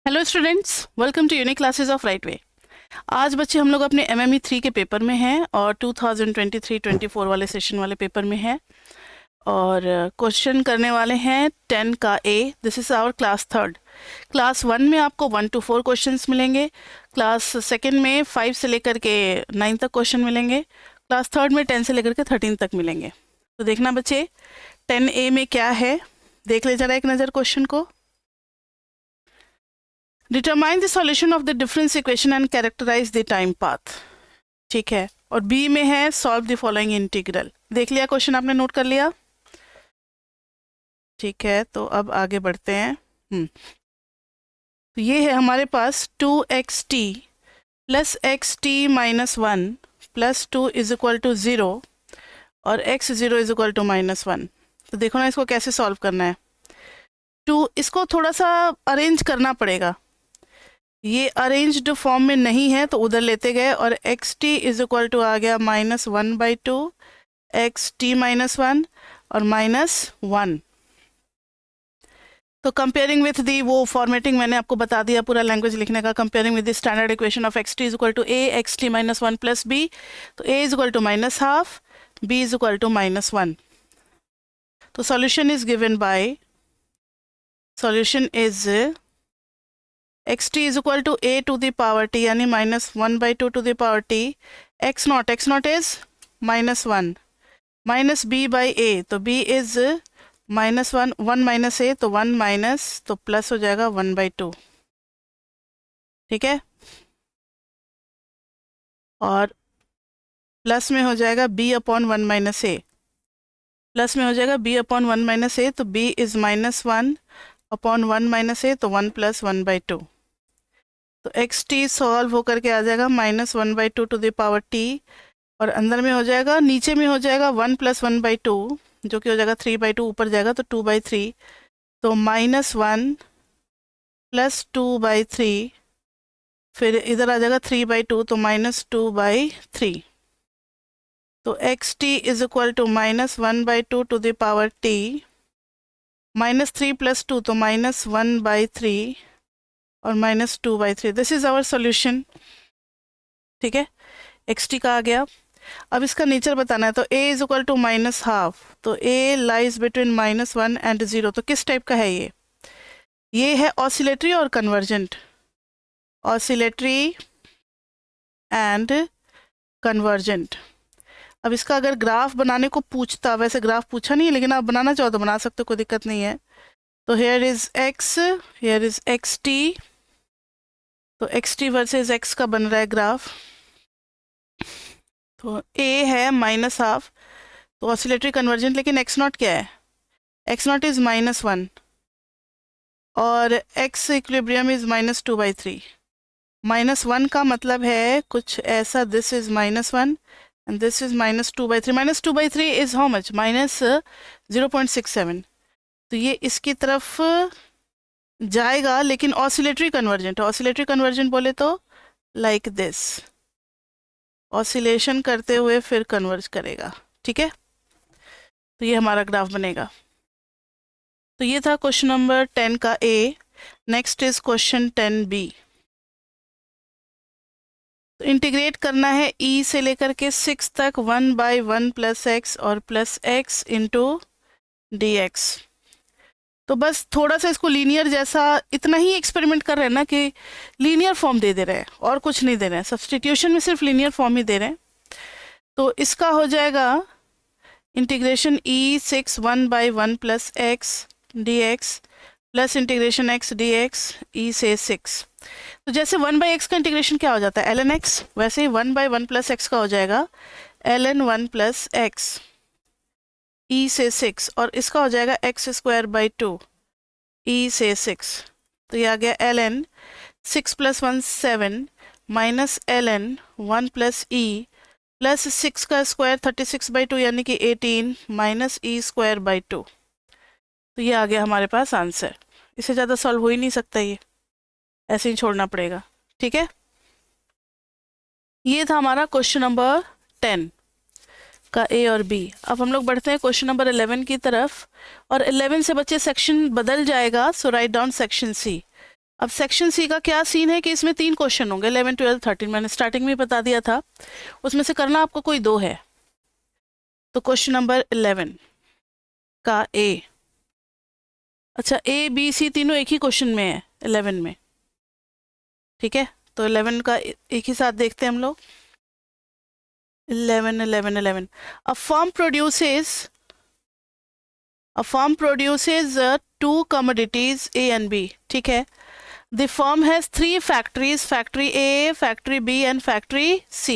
Hello students, welcome to unique classes of right way. आज बच्चे हम लोग अपने एमएमई 3 के पेपर में हैं और 2023-24 वाले सेशन वाले पेपर में हैं और क्वेश्चन करने वाले हैं 10 का A. This is our class third. Class 1 में आपको 1 to 4 क्वेश्चंस मिलेंगे, क्लास सेकेंड में 5 से लेकर के 9 तक क्वेश्चन मिलेंगे, क्लास थर्ड में 10 से लेकर के 13 तक मिलेंगे। तो देखना बच्चे 10A में क्या है, देख ले जरा एक नज़र क्वेश्चन को। Determine the solution of the difference equation and characterize the time path. ठीक है, और बी में है सॉल्व द फॉलोइंग इंटीग्रल। देख लिया क्वेश्चन, आपने नोट कर लिया? ठीक है, तो अब आगे बढ़ते हैं। तो ये है हमारे पास 2xt plus xt minus 1 plus 2 is equal to 0 और x0 इज इक्वल टू -1। तो देखो ना, इसको कैसे सॉल्व करना है। इसको थोड़ा सा अरेंज करना पड़ेगा। ये अरेंज्ड फॉर्म में नहीं है तो उधर लेते गए और xt इज इक्वल टू आ गया -1/2 xt -1 और -1। तो कंपेयरिंग विथ दी वो फॉर्मेटिंग मैंने आपको बता दिया पूरा लैंग्वेज लिखने का। Comparing with the standard equation of xt is equal to a xt -1 plus b। तो a is equal to -1/2, b is equal to -1। तो solution is given by, solution is xt is equal to a to the power t यानी -1/2 to the power t, x naught is -1 minus b by a, तो b is -1, 1 minus a तो 1 minus, तो plus हो जाएगा 1/2। ठीक है, और plus में हो जाएगा b upon 1 minus a, plus में हो जाएगा b अपॉन 1 माइनस a, तो b is -1 upon 1 minus a, तो 1 प्लस 1/2। तो xt सॉल्व होकर के आ जाएगा -1/2 टू द पावर t, और अंदर में हो जाएगा, नीचे में हो जाएगा 1 प्लस 1/2 जो कि हो जाएगा 3/2, ऊपर जाएगा तो 2/3, तो -1 प्लस 2/3, फिर इधर आ जाएगा 3/2 तो -2/3। तो xt is equal to -1/2 to the power t, -3 plus 2 तो -1/3 और -2/3। This is our solution. ठीक है, xt का आ गया। अब इसका नेचर बताना है, तो a इज इक्वल टू -1/2, तो a लाइज बिटवीन -1 एंड 0। तो किस टाइप का है ये है ऑसिलेटरी और कन्वर्जेंट, ऑसिलेटरी एंड कन्वर्जेंट। अब इसका अगर ग्राफ बनाने को पूछता, वैसे ग्राफ पूछा नहीं है लेकिन आप बनाना चाहो तो बना सकते हो, कोई दिक्कत नहीं है। तो here is x, here is xt, तो xt वर्सेस x का बन रहा है ग्राफ। तो a है -1/2, तो ऑसिलेटरी कन्वर्जेंट, लेकिन x नॉट क्या है? x नॉट इज -1 और x इक्विलिब्रियम इज -2/3। -1 का मतलब है कुछ ऐसा, this is -1 and this is -2/3। -2/3 is how much? -0.67। तो ये इसकी तरफ जाएगा, लेकिन ऑसिलेटरी कन्वर्जेंट, ऑसिलेटरी कन्वर्जेंट बोले तो लाइक दिस, ऑसिलेशन करते हुए फिर कन्वर्ज करेगा। ठीक है, तो ये हमारा ग्राफ बनेगा। तो ये था क्वेश्चन नंबर 10 का ए। Next is question 10B। तो इंटीग्रेट करना है e से लेकर के 6 तक 1/1 प्लस x और प्लस x इंटू dx। तो बस थोड़ा सा इसको लीनियर जैसा, इतना ही एक्सपेरिमेंट कर रहे हैं ना कि लीनियर फॉर्म दे रहे हैं और कुछ नहीं दे रहे हैं, सब्स्टिट्यूशन में सिर्फ लीनियर फॉर्म ही दे रहे हैं। तो इसका हो जाएगा integration e6 1/1 plus x dx plus integration x dx e से 6। तो जैसे 1/x का इंटीग्रेशन क्या हो जाता है? ln x, वैसे ही 1/1 प्लस x का हो जाएगा ln 1 प्लस x e से 6, और इसका हो जाएगा x²/2 e से 6। तो ये आ गया ln 6 + 1 7 minus ln 1 plus e plus 6 का स्क्वायर 36/2 यानी कि 18 माइनस e²/2। तो ये आ गया हमारे पास आंसर। इससे ज़्यादा सॉल्व हो ही नहीं सकता, ये ऐसे ही छोड़ना पड़ेगा। ठीक है, ये था हमारा क्वेश्चन नंबर 10 का ए और बी। अब हम लोग बढ़ते हैं क्वेश्चन नंबर 11 की तरफ, और 11 से बच्चे सेक्शन बदल जाएगा, सो राइट डाउन सेक्शन सी। अब सेक्शन सी का क्या सीन है कि इसमें 3 क्वेश्चन होंगे, 11, 12, 13, मैंने स्टार्टिंग में बता दिया था। उसमें से करना आपको कोई 2 है। तो क्वेश्चन नंबर 11 का ए, अच्छा ए बी सी तीनों एक ही क्वेश्चन में है 11 में, ठीक है। तो 11 का एक ही साथ देखते हैं हम लोग। 11 11 11 a firm produces 2 commodities A and B, ठीक है। The firm has 3 factories, factory A, factory B and factory C,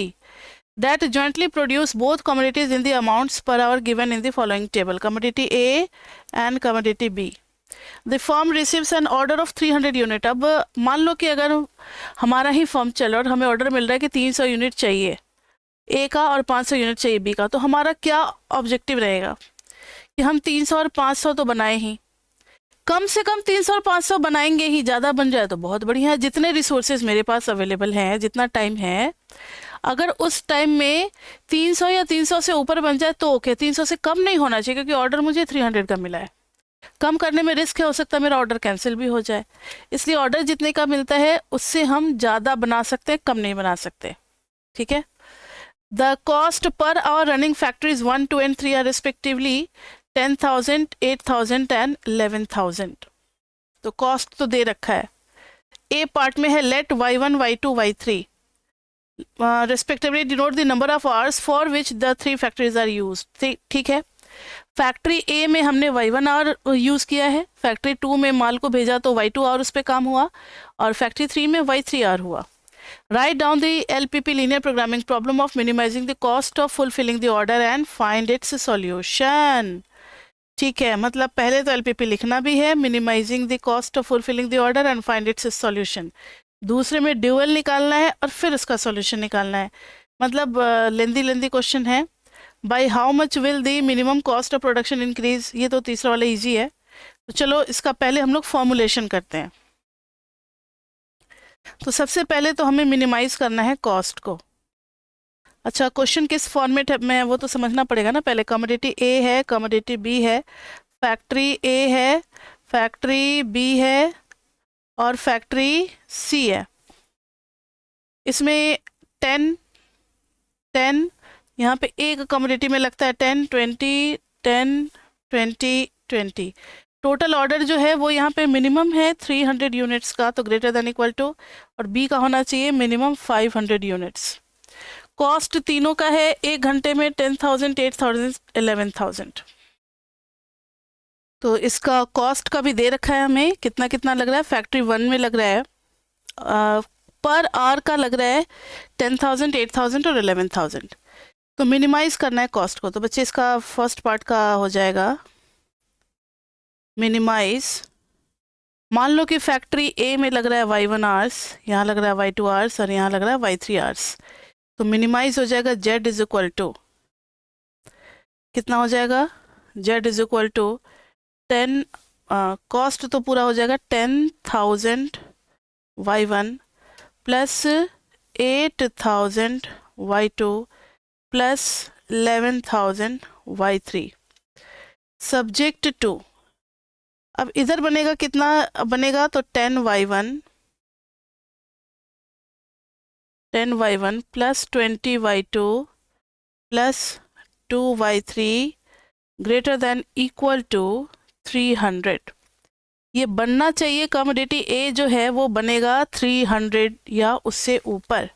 that jointly produce both commodities in the amounts per hour given in the following table. Commodity A and commodity B. The firm receives an order of 300 unit. अब मान लो कि अगर हमारा ही firm चल और हमें order मिल रहा है कि 300 यूनिट चाहिए ए का और 500 यूनिट चाहिए बी का, तो हमारा क्या ऑब्जेक्टिव रहेगा कि हम 300 और 500 तो बनाए ही, कम से कम 300 और 500 बनाएंगे ही, ज़्यादा बन जाए तो बहुत बढ़िया है। जितने रिसोर्सेज मेरे पास अवेलेबल हैं, जितना टाइम है, अगर उस टाइम में 300 या 300 से ऊपर बन जाए तो ओके, 300 से कम नहीं होना चाहिए, क्योंकि ऑर्डर मुझे 300 का मिला है। कम करने में रिस्क है, हो सकता है मेरा ऑर्डर कैंसिल भी हो जाए, इसलिए ऑर्डर जितने का मिलता है उससे हम ज़्यादा बना सकते हैं, कम नहीं बना सकते, ठीक है। The cost per hour running factories 1, 2 and 3 are respectively 10,000, 8,000 and 11,000। तो कॉस्ट तो दे रखा है। ए पार्ट में है let y1, y2, y3 respectively denote the number of hours for which the 3 factories are used, ठीक है। फैक्ट्री ए में हमने y1 आवर यूज़ किया है, फैक्ट्री 2 में माल को भेजा तो y2 आवर उस पर काम हुआ, और फैक्ट्री 3 में y3 आवर हुआ। Write down the LPP linear programming problem of minimizing the cost of fulfilling the order and find its solution। ठीक है, मतलब पहले तो LPP लिखना भी है, minimizing the cost of fulfilling the order and find its solution. दूसरे में ड्यूअल निकालना है और फिर उसका सॉल्यूशन निकालना है। मतलब लेंदी क्वेश्चन है। By how much will the minimum cost of production increase, ये तो तीसरा वाला इजी है। तो चलो इसका पहले हम लोग फॉर्मुलेशन करते हैं। तो सबसे पहले तो हमें मिनिमाइज करना है कॉस्ट को। अच्छा, क्वेश्चन किस फॉर्मेट में है वो तो समझना पड़ेगा ना। पहले कमोडिटी ए है, कमोडिटी बी है, फैक्ट्री ए है, फैक्ट्री बी है और फैक्ट्री सी है। इसमें 10 यहाँ पे एक कमोडिटी में लगता है 10, 20, 10, 20, 20। टोटल ऑर्डर जो है वो यहाँ पे मिनिमम है 300 यूनिट्स का, तो ग्रेटर देन इक्वल टू, और बी का होना चाहिए मिनिमम 500 यूनिट्स। कॉस्ट तीनों का है 1 घंटे में 10,000, 8,000, 11,000। तो इसका कॉस्ट का भी दे रखा है हमें, कितना कितना लग रहा है। फैक्ट्री 1 में लग रहा है पर आवर का लग रहा है 10,000, 8,000 और 11,000। तो मिनिमाइज करना है कॉस्ट को। तो बच्चे इसका फर्स्ट पार्ट का हो जाएगा मिनिमाइज। मान लो कि फैक्ट्री ए में लग रहा है y1 आवर्स, यहाँ लग रहा है y2 आवर्स और यहाँ लग रहा है y3 आवर्स। तो मिनिमाइज हो जाएगा z इज इक्वल टू, कितना हो जाएगा, z is equal to 10, cost तो पूरा हो जाएगा 10,000 y1 plus 8,000 y2 plus 11,000 y3 subject to. अब इधर बनेगा कितना बनेगा, तो 10y1 plus 20y2 plus 2y3 greater than equal to 300। ये बनना चाहिए, कमोडिटी ए जो है वो बनेगा 300 या उससे ऊपर।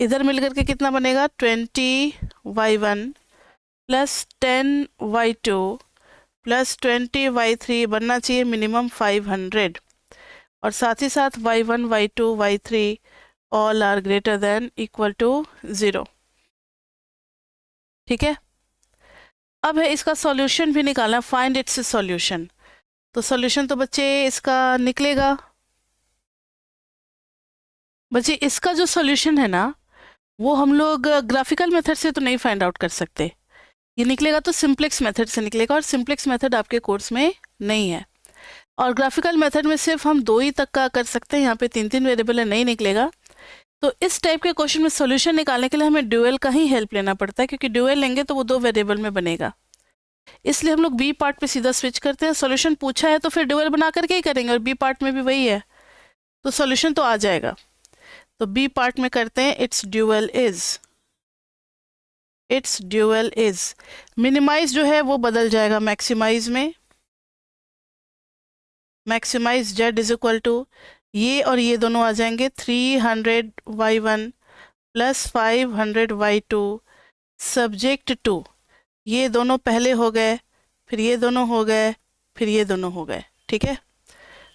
इधर मिलकर के कितना बनेगा, 20y1 plus 10y2 plus 20y3 बनना चाहिए मिनिमम 500, और साथ ही साथ y1, y2, y3 all are greater than equal to 0, ठीक है। अब है इसका सॉल्यूशन भी निकालना, फाइंड इट्स सॉल्यूशन। तो सॉल्यूशन तो बच्चे इसका निकलेगा, बच्चे इसका जो सॉल्यूशन है ना वो हम लोग ग्राफिकल मेथड से तो नहीं फाइंड आउट कर सकते। ये निकलेगा तो सिंप्लेक्स मेथड से निकलेगा, और सिंप्लेक्स मेथड आपके कोर्स में नहीं है। और ग्राफिकल मेथड में सिर्फ हम 2 ही तक का कर सकते हैं, यहाँ पे 3 वेरिएबल है, नहीं निकलेगा। तो इस टाइप के क्वेश्चन में सॉल्यूशन निकालने के लिए हमें ड्यूअल का ही हेल्प लेना पड़ता है, क्योंकि ड्यूअल लेंगे तो वो 2 वेरिएबल में बनेगा। इसलिए हम लोग बी पार्ट पे सीधा स्विच करते हैं। सॉल्यूशन पूछा है तो फिर ड्यूअल बना करके ही करेंगे, और बी पार्ट में भी वही है। तो सॉल्यूशन तो आ जाएगा। तो बी पार्ट में करते हैं, इट्स ड्यूअल इज मिनिमाइज जो है वो बदल जाएगा मैक्सिमाइज में। Maximize Z is equal to ये और ये दोनों आ जाएंगे 300y1 plus 500y2 subject to, ये दोनों पहले हो गए, फिर ये दोनों हो गए, फिर ये दोनों हो गए। ठीक है,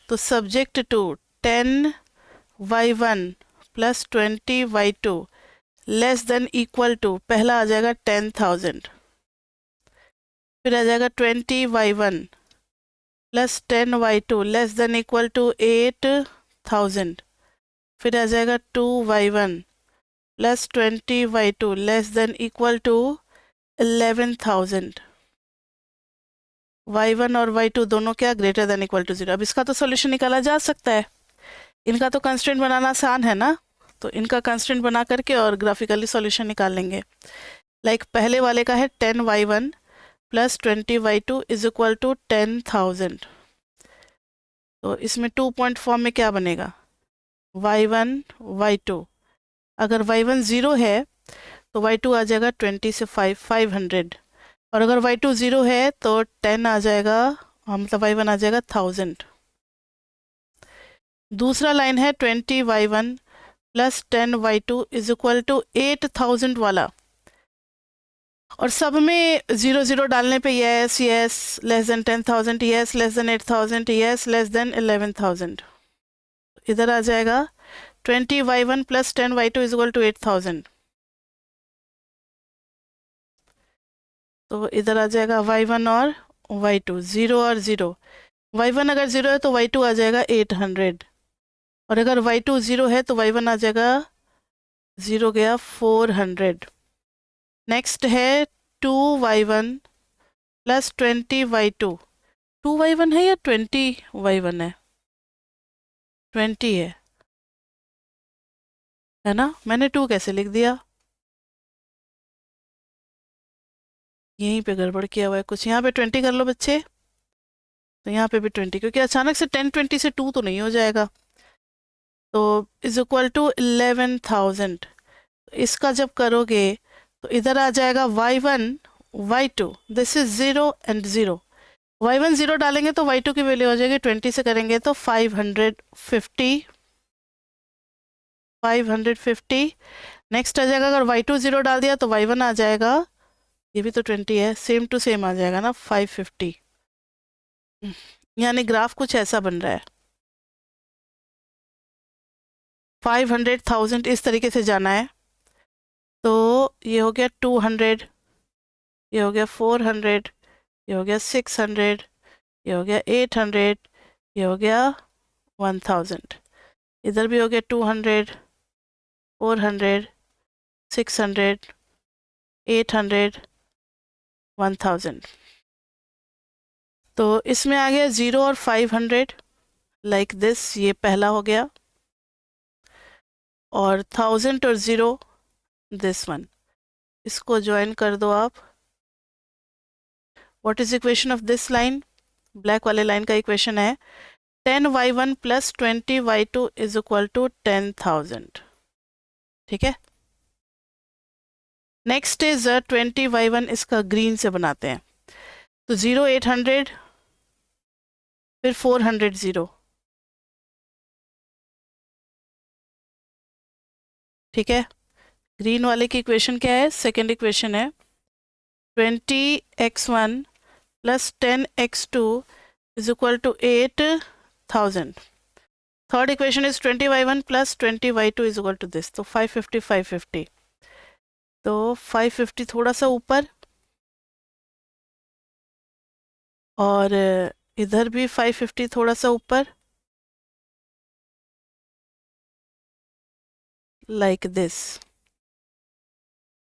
तो subject to 10y1 plus 20y2 less than equal to, पहला आ जाएगा 10,000, फिर आ जाएगा 20y1 plus 10y2 less than equal to 8,000, फिर आ जाएगा 2y1 plus 20y2 less than equal to 11,000। y1 और y2 दोनों क्या, ग्रेटर देन इक्वल टू 0। अब इसका तो सॉल्यूशन निकाला जा सकता है, इनका तो कंस्ट्रेंट बनाना आसान है ना, तो इनका कंस्ट्रेंट बना करके और ग्राफिकली सॉल्यूशन निकाल लेंगे। लाइक पहले वाले का है 10y1 plus 20y2 is equal to 10,000। तो इसमें 2 पॉइंट फॉर्म में क्या बनेगा, y1 y2, अगर y1 0 है तो y2 आ जाएगा 20 से 500, और अगर y2 0 है तो 10 आ जाएगा, मतलब y1 आ जाएगा 1000। दूसरा लाइन है 20y1 plus 10y2 is equal to 8000 वाला, और सब में 0 0 डालने पे yes yes less than 10,000, yes less than 8,000, yes less than 11,000। इधर आ जाएगा 20y1 plus 10y2 is equal to 8,000, तो इधर आ जाएगा y1 और y2, 0 और 0। y1 अगर 0 है तो y2 आ जाएगा 800, और अगर y2 0 है तो y1 आ जाएगा 0 गया 400। नेक्स्ट है 2y1 प्लस 20y2, 2y1 है या 20y1 है, 20 है ना, मैंने 2 कैसे लिख दिया, यहीं पे गड़बड़ किया हुआ है कुछ। यहाँ पे 20 कर लो बच्चे, तो यहाँ पे भी 20, क्योंकि अचानक से 10 20 से 2 तो नहीं हो जाएगा। तो इज इक्वल टू 11,000। इसका जब करोगे तो इधर आ जाएगा y1 y2, this is 0 and 0, y1 0 डालेंगे तो y2 की वैल्यू हो जाएगी 20 से करेंगे तो 550। नेक्स्ट आ जाएगा, अगर y2 0 डाल दिया तो y1 आ जाएगा, ये भी तो 20 है, सेम टू सेम आ जाएगा ना 550। यानी ग्राफ कुछ ऐसा बन रहा है, 500,000 इस तरीके से जाना है। तो ये हो गया 200, ये हो गया 400, ये हो गया 600, ये हो गया 800, ये हो गया 1000, इधर भी हो गया 200, 400, 600, 800, 1000। तो इसमें आ गया 0 और 500 लाइक दिस, ये पहला हो गया, और 1000 और 0 दिस वन, इसको ज्वाइन कर दो आप। What is equation of this line, black वाले लाइन का इक्वेशन है 10y1 plus 20y2 is equal to 10,000। ठीक है, नेक्स्ट इज 20y1, इसका ग्रीन से बनाते हैं। तो 0 800, फिर 400 0, ठीक है। ग्रीन वाले की इक्वेशन क्या है, सेकेंड इक्वेशन है 20x1 plus 10x2 is equal to 8,000। Third equation is 20y1 plus 20y2 is equal to this, तो 550 550, तो 550 थोड़ा सा ऊपर, और इधर भी 550 थोड़ा सा ऊपर, लाइक दिस।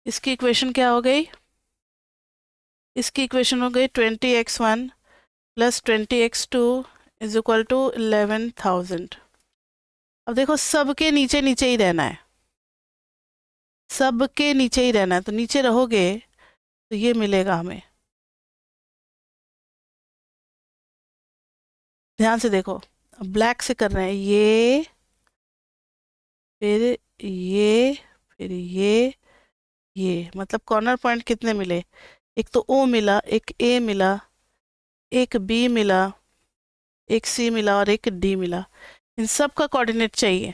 इसकी इक्वेशन क्या हो गई, इसकी इक्वेशन हो गई 20x1 plus 20x2 is equal to 11,000। अब देखो सबके नीचे नीचे ही रहना है, सबके नीचे ही रहना है, तो नीचे रहोगे तो ये मिलेगा हमें। ध्यान से देखो, ब्लैक से कर रहे हैं, ये फिर ये, फिर ये मतलब कॉर्नर पॉइंट कितने मिले? एक तो ओ मिला, एक ए मिला, एक बी मिला, एक सी मिला और एक डी मिला। इन सब का कोऑर्डिनेट चाहिए।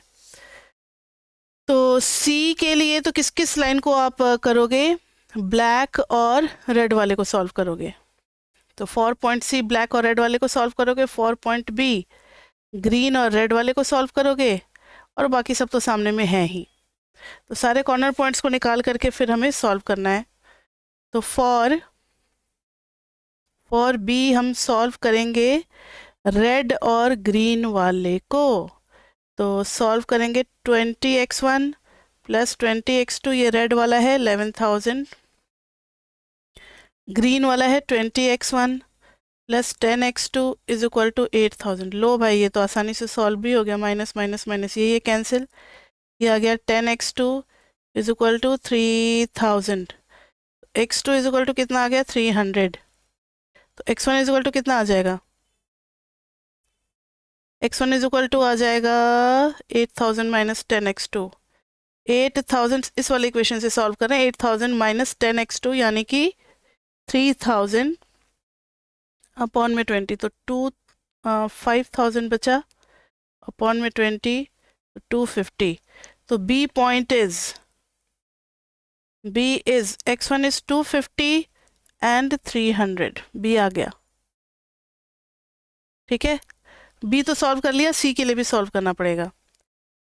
तो सी के लिए तो किस किस लाइन को आप करोगे? ब्लैक और रेड वाले को सॉल्व करोगे। तो फॉर पॉइंट सी ब्लैक और रेड वाले को सॉल्व करोगे, फॉर पॉइंट बी ग्रीन और रेड वाले को सॉल्व करोगे, और बाकी सब तो सामने में है ही। तो सारे कॉर्नर पॉइंट्स को निकाल करके फिर हमें सॉल्व करना है। तो फॉर बी हम सॉल्व करेंगे रेड और ग्रीन वाले को। तो सॉल्व करेंगे 20x1 प्लस 20x2, ये रेड वाला है 11,000, ग्रीन वाला है 20x1 plus 10x2 is equal to 8,000। लो भाई, ये तो आसानी से सॉल्व भी हो गया। माइनस माइनस माइनस ये कैंसिल, ये आ गया 10x2 is equal to 3,000। x2 is equal to कितना आ गया? 300। तो x1 इज इक्वल टू कितना आ जाएगा? x1 इज इक्वल टू आ जाएगा 8,000 माइनस 10x2। 8,000 इस वाले इक्वेशन से सॉल्व करें। 8,000 माइनस 10x2 यानी कि 3,000 अपॉन में 20, तो 5,000 बचा, अपॉन में 20 250। तो B point is x1 is 250 and 300। B आ गया। ठीक है, B तो सॉल्व कर लिया, C के लिए भी सॉल्व करना पड़ेगा।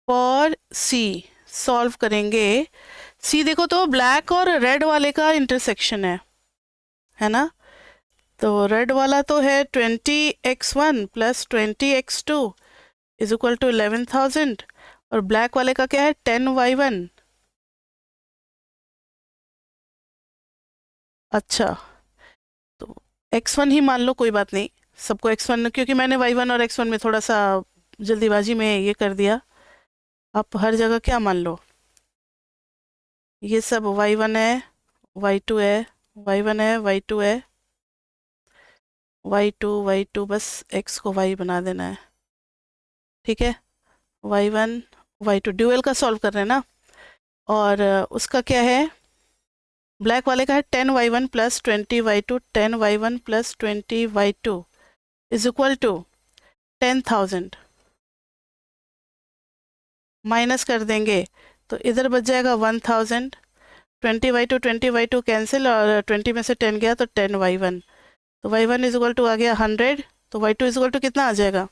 फॉर C सॉल्व करेंगे। C देखो तो ब्लैक और रेड वाले का इंटरसेक्शन है ना? तो रेड वाला तो है 20x1 plus 20x2 is equal to 11,000, और ब्लैक वाले का क्या है? 10y1। अच्छा, तो x1 ही मान लो, कोई बात नहीं, सबको x1, क्योंकि मैंने y1 और x1 में थोड़ा सा जल्दीबाजी में ये कर दिया। आप हर जगह क्या मान लो? ये सब y1 है, y2 है, y1 है, y2 है, y2, बस x को y बना देना है। ठीक है, y1 y2 ड्यूअल का सॉल्व कर रहे हैं ना। और उसका क्या है? ब्लैक वाले का है 10y1 plus 20y2, 10y1 plus 20y2 is equal to 10,000। Minus कर देंगे तो इधर बच जाएगा 1,000। 20y2 कैंसिल, और 20 में से 10 गया तो 10y1। तो y1 इज इक्वल टू आ गया 100। तो y2 इज इक्वल टू कितना आ जाएगा?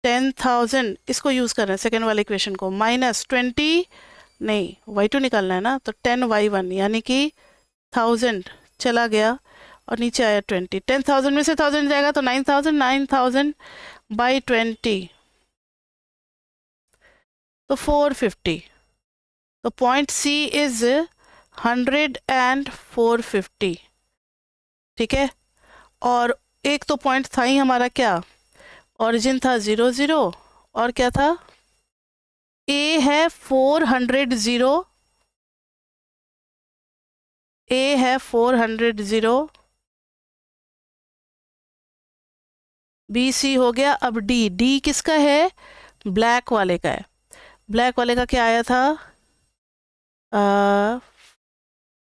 10,000। इसको यूज़ कर रहे हैं सेकेंड वाले इक्वेशन को। माइनस 20, नहीं y2 निकालना है ना, तो 10y1 यानी कि 1000 चला गया और नीचे आया 20। 10,000 में से 1000 जाएगा तो 9,000, 9,000 बाई 20 तो 450। तो पॉइंट C इज 100 एंड 450। ठीक है, और एक तो पॉइंट था ही हमारा, क्या ओरिजिन था 0 0, और क्या था? A है 400 0, A है 400 0, BC हो गया। अब D किसका है? ब्लैक वाले का है। ब्लैक वाले का क्या आया था?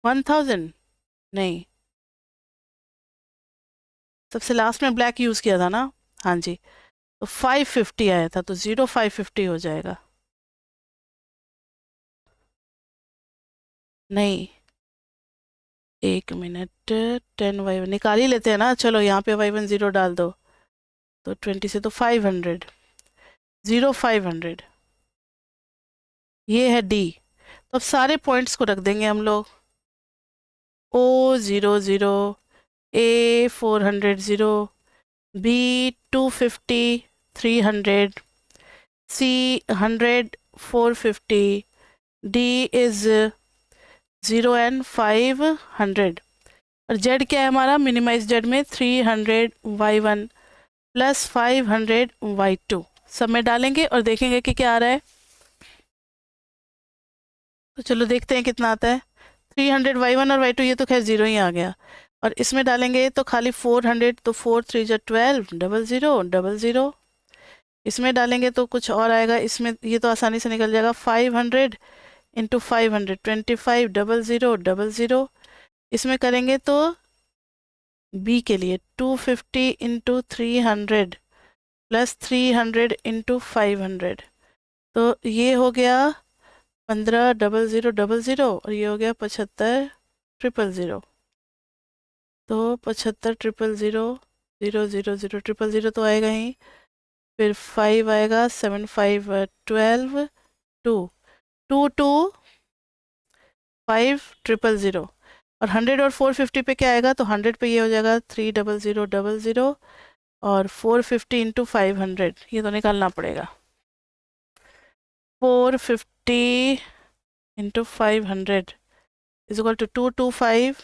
1000, नहीं, सबसे लास्ट में ब्लैक यूज़ किया था ना। हाँ जी, तो 550 आया था, तो 0550 हो जाएगा। नहीं, एक मिनट, 10y1 निकाल ही लेते हैं ना। चलो यहाँ पे y1 0 डाल दो, तो 20 से तो 500, 0500, ये है D। तो अब सारे पॉइंट्स को रख देंगे हम लोग। O 0 0, A 400 0, B 250 300, C 100 450, D is 0 and 500, और Z क्या है हमारा? मिनिमाइज Z में 300 y1 प्लस 500 y2 सब में डालेंगे और देखेंगे कि क्या आ रहा है। तो चलो देखते हैं कितना आता है। 300 y1 और y2, ये तो खैर 0 ही आ गया, और इसमें डालेंगे तो खाली 400, तो 4 3 12, 00 00, इसमें डालेंगे तो कुछ और आएगा, इसमें ये तो आसानी से निकल जाएगा। 500 इंटू 500 25 0000। इसमें करेंगे तो बी के लिए 250 इंटू 300 प्लस 300 इंटू 500, तो ये हो गया 15 0000 और ये हो गया 75 000। तो 75 000 000 000 तो आएगा ही, फिर 5 आएगा, 7 5 12 2 2 2 5 000 और 100 और 450 पे क्या आएगा, तो 100 पे ये हो जाएगा 30000 और 450 इंटू 500 ये तो निकालना पड़ेगा। 450 into 500 is equal to 225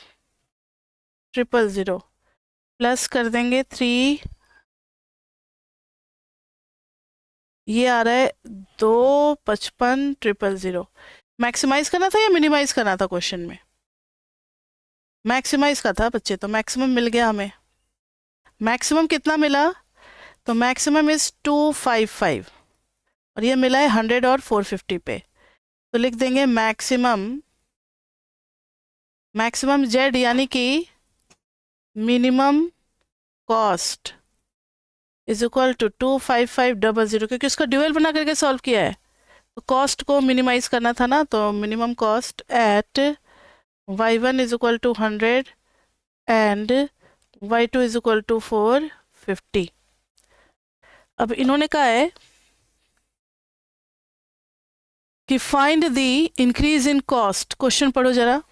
000 plus कर देंगे 3, ये आ रहा है 255 000। मैक्सिमाइज करना था या मिनिमाइज करना था क्वेश्चन में? मैक्सिमाइज का था बच्चे, तो मैक्सिमम मिल गया हमें। मैक्सिमम कितना मिला, तो मैक्सिमम इज 255 और ये मिला है 100 और 450 पे, तो लिख देंगे मैक्सिमम जेड यानी कि minimum cost is equal to 255 000, क्योंकि उसका ड्यूअल बना करके सॉल्व किया है, तो कॉस्ट को मिनिमाइज करना था ना, तो minimum cost at y1 is equal to 100 and y2 is equal to 450। अब इन्होंने कहा है कि find the increase in cost. Question पढ़ो जरा।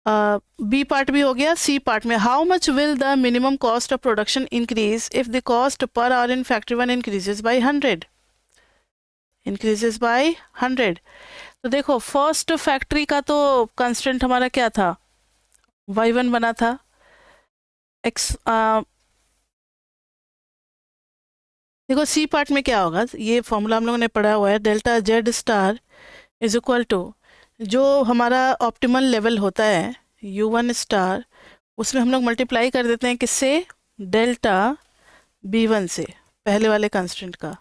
बी पार्ट भी हो गया, सी पार्ट में how much will the minimum cost of production increase if the cost per hour in factory 1 increases by 100, increases by 100। तो देखो फर्स्ट फैक्ट्री का तो कंस्टेंट हमारा क्या था, y1 बना था, x देखो सी पार्ट में क्या होगा, ये फॉर्मूला हम लोगों ने पढ़ा हुआ है, delta Z star is equal to जो हमारा ऑप्टिमल लेवल होता है u1 स्टार, उसमें हम लोग मल्टीप्लाई कर देते हैं किससे, डेल्टा b1 से, पहले वाले कंस्टेंट का,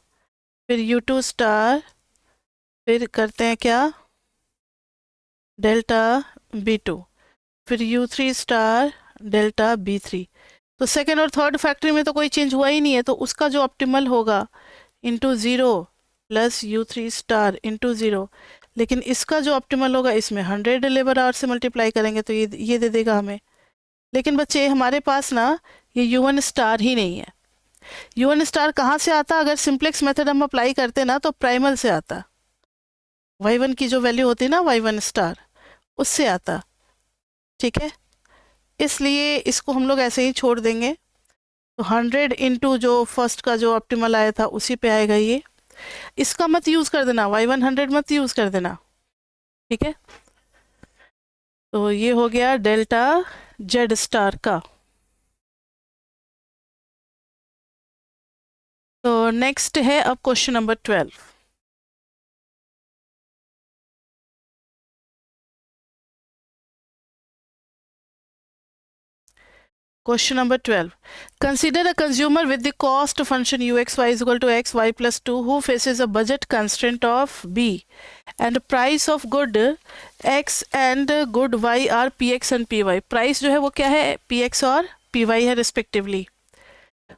फिर u2 स्टार, फिर करते हैं क्या, डेल्टा b2, फिर u3 स्टार डेल्टा b3। तो सेकेंड और थर्ड फैक्ट्री में तो कोई चेंज हुआ ही नहीं है, तो उसका जो ऑप्टिमल होगा into 0 plus u3 star into 0, लेकिन इसका जो ऑप्टिमल होगा इसमें 100 लेबर आवर से मल्टीप्लाई करेंगे तो ये दे देगा हमें। लेकिन बच्चे हमारे पास ना ये u1 स्टार ही नहीं है। u1 स्टार कहाँ से आता, अगर सिंप्लेक्स मेथड हम अप्लाई करते ना तो प्राइमल से आता, y1 की जो वैल्यू होती है ना y1 स्टार, उससे आता, ठीक है। इसलिए इसको हम लोग ऐसे ही छोड़ देंगे, तो 100 इंटू जो फर्स्ट का जो ऑप्टिमल आया था उसी पे आएगा ये, इसका मत यूज कर देना, y1 100 मत यूज कर देना, ठीक है। तो ये हो गया डेल्टा जेड स्टार का। तो नेक्स्ट है अब question number 12। Question number 12. Consider a consumer with the cost function uxy is equal to xy plus 2 who faces a budget constraint of b and price of good x and good y are px and py. Price जो है वो क्या है, px और py है respectively.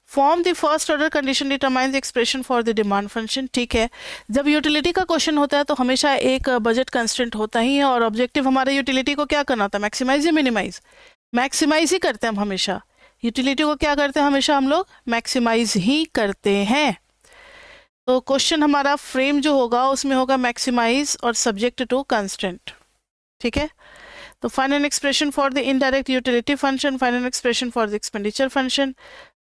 Form the first order condition determines the expression for the demand function. ठीक है, जब यूटिलिटी का क्वेश्चन होता है तो हमेशा एक बजट कंस्टेंट होता ही है, और ऑब्जेक्टिव हमारे यूटिलिटी को क्या करना होता है, मैक्सिमाइज या मिनिमाइज, मैक्सिमाइज ही करते हैं हम हमेशा, यूटिलिटी को क्या करते हैं हमेशा हम लोग, मैक्सिमाइज ही करते हैं। तो क्वेश्चन हमारा फ्रेम जो होगा उसमें होगा मैक्सिमाइज और सब्जेक्ट टू कंस्टेंट, ठीक है। तो find an expression for the indirect utility function, find an expression for the expenditure function,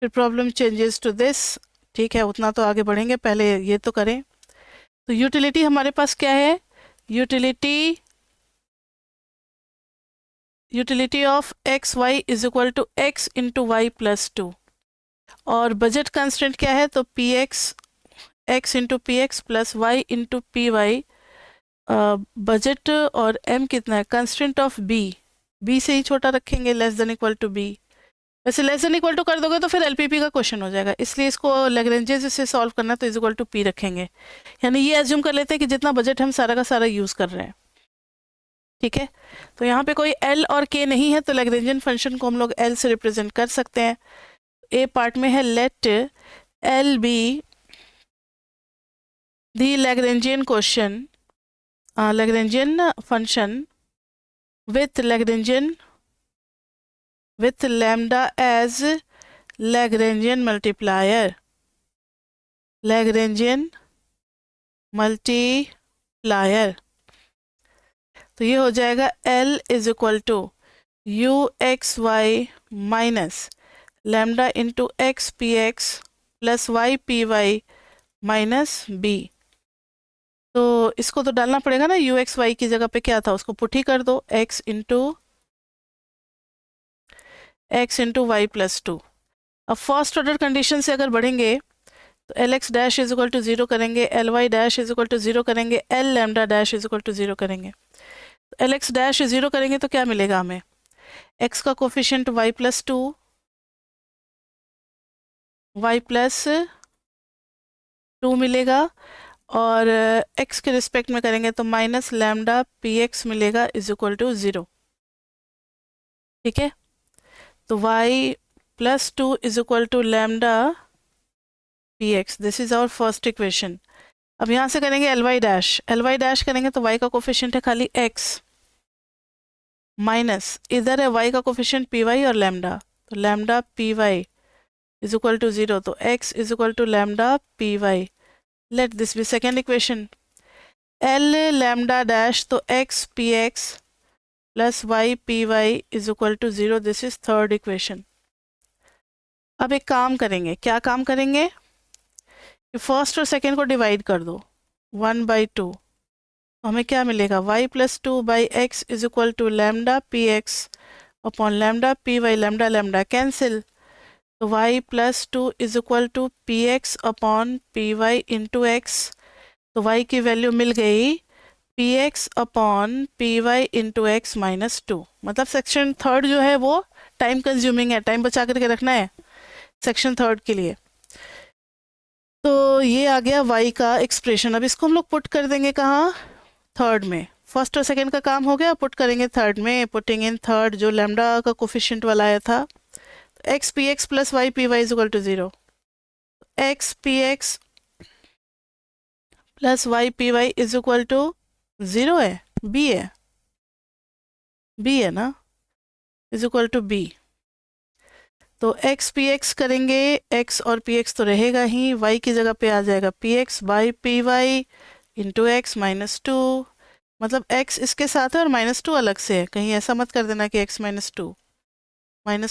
फिर प्रॉब्लम चेंजेस टू दिस, ठीक है, उतना तो आगे बढ़ेंगे, पहले ये तो करें। तो यूटिलिटी हमारे पास क्या है, utility of X Y is equal to X into Y plus 2, और बजट कंस्टेंट क्या है, तो P X into P X plus Y into P Y, budget और m कितना है, कंस्टेंट ऑफ b से ही छोटा रखेंगे, less than equal to b, वैसे लेस देन इक्वल टू कर दोगे तो फिर एलपीपी का क्वेश्चन हो जाएगा, इसलिए इसको लैग्रेंजेस से सॉल्व करना तो इज इक्वल टू पी रखेंगे, यानी ये एज्यूम कर लेते हैं कि जितना बजट हम सारा का सारा यूज कर रहे हैं। ठीक है, तो यहाँ पे कोई एल और के नहीं है, तो लैग्रेंजियन फंक्शन को हम लोग एल से रिप्रेजेंट कर सकते हैं। ए पार्ट में है let L be the Lagrangian question Lagrangian function with lambda as Lagrangian multiplier. Lagrangian multiplier. तो ये हो जाएगा L is equal to U X Y minus lambda into X P X plus Y P Y minus B. तो इसको तो डालना पड़ेगा ना, यू एक्स वाई की जगह पे क्या था उसको पुट ही कर दो, x into Y plus two. अब फर्स्ट ऑर्डर कंडीशन से अगर बढ़ेंगे तो L X dash is equal to zero करेंगे, L Y dash is equal to zero करेंगे, L lambda dash is equal to zero करेंगे। तो एल एक्स डैश जीरो करेंगे तो क्या मिलेगा हमें, x का coefficient y plus two, Y plus two मिलेगा, और x के रिस्पेक्ट में करेंगे तो माइनस लैम्डा पी एक्स मिलेगा इज इक्वल टू जीरो। ठीक है, तो y plus two is equal to lambda P X, this is our first equation. अब यहाँ से करेंगे एल वाई डैश करेंगे तो y का कोफिशिएंट है खाली x, माइनस इधर है y का कोफिशिएंट पी वाई और लैम्डा, तो lambda P Y is equal to zero, तो x is equal to lambda P Y. Let this be second equation. L lambda dash तो x px plus y py is equal to 0. This is third equation. अब एक काम करेंगे, क्या काम करेंगे, first और सेकेंड को डिवाइड कर दो 1/2, तो हमें क्या मिलेगा, y plus two by X is equal to lambda P X upon lambda P Y, lambda lambda cancel, तो y plus two is equal to P X upon P Y into X, तो y की value मिल गई P X upon P Y into X minus two. मतलब section third जो है वो time consuming है, टाइम बचा करके रखना है सेक्शन थर्ड के लिए। तो ये आ गया y का एक्सप्रेशन। अब इसको हम लोग पुट कर देंगे कहाँ, थर्ड में। फर्स्ट और सेकेंड का काम हो गया, पुट करेंगे थर्ड में, पुटिंग इन थर्ड जो लैम्डा का कोफिशिएंट वाला आया था, X P X plus Y P Y is equal to zero, X P X plus Y P Y is equal to zero है, बी है ना, इज इक्वल टू बी। तो X P X करेंगे, X और P X तो रहेगा ही, Y की जगह पे आ जाएगा P X by P Y into X minus two, मतलब एक्स इसके साथ है और माइनस टू अलग से है, कहीं ऐसा मत कर देना कि एक्स माइनस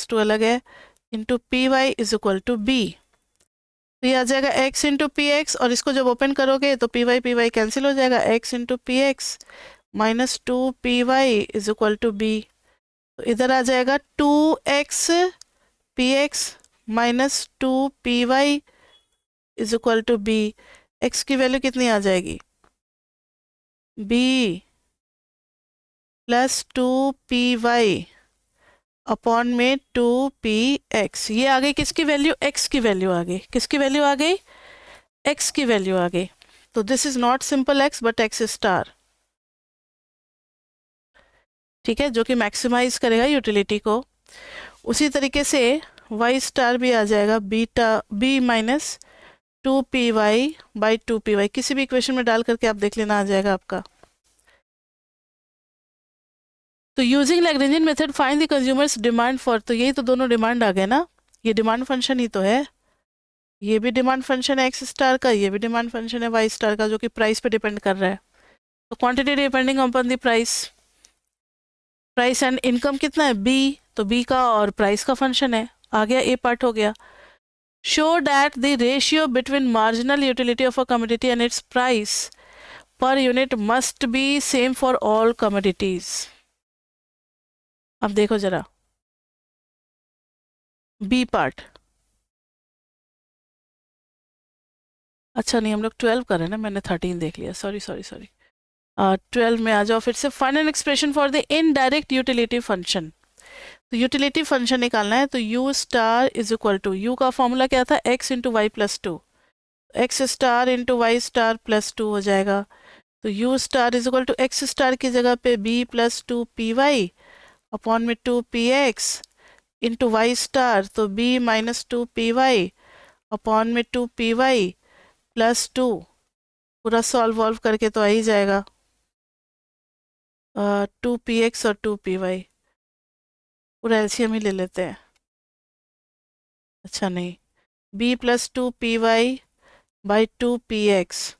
टू अलग है, into P Y is equal to B. तो ये आ जाएगा x इंटू पी एक्स, और इसको जब ओपन करोगे तो पी वाई कैंसिल हो जाएगा, x into P X minus two P Y is equal to B. तो इधर आ जाएगा 2x P X minus two P Y is equal to B. X की वैल्यू कितनी आ जाएगी, b plus two P Y upon में 2px। ये आ गई किसकी वैल्यू, x की वैल्यू आ गई, किसकी वैल्यू आ गई, x की वैल्यू आ गई। तो this is not simple x but x star, ठीक है, जो कि मैक्सिमाइज करेगा यूटिलिटी को। उसी तरीके से y स्टार भी आ जाएगा b minus two P Y by two P Y, किसी भी इक्वेशन में डाल करके आप देख लेना, आ जाएगा आपका। तो using Lagrangian method find the consumer's demand for, तो यही तो दोनों डिमांड आ गए ना, ये डिमांड फंक्शन ही तो है, ये भी डिमांड फंक्शन है एक्स स्टार का, ये भी डिमांड फंक्शन है वाई स्टार का, जो कि प्राइस पे डिपेंड कर रहा है। तो quantity depending upon the price and income कितना है बी, तो बी का और प्राइस का फंक्शन है, आ गया, ए पार्ट हो गया। Show that the ratio between marginal utility of a commodity and its price per unit must be same for all commodities. अब देखो जरा बी पार्ट, अच्छा नहीं हम लोग 12 कर रहे हैं ना, मैंने 13 देख लिया, सॉरी 12 में आ जाओ फिर से। Find an expression for the indirect utility function. तो यूटिलिटी फंक्शन निकालना है, तो U star is equal to, U का फॉर्मूला क्या था, X into Y plus two, X star into Y star plus two हो जाएगा। तो U star is equal to X star की जगह पे B plus two P Y upon में two P X into Y star, तो B minus two P Y upon में two P Y plus two, पूरा सॉल्व वॉल्व करके तो आ ही जाएगा, टू पी एक्स और टू पी वाई, पूरा एलसीएम ही ले लेते हैं। अच्छा नहीं, B plus two P Y by two P X,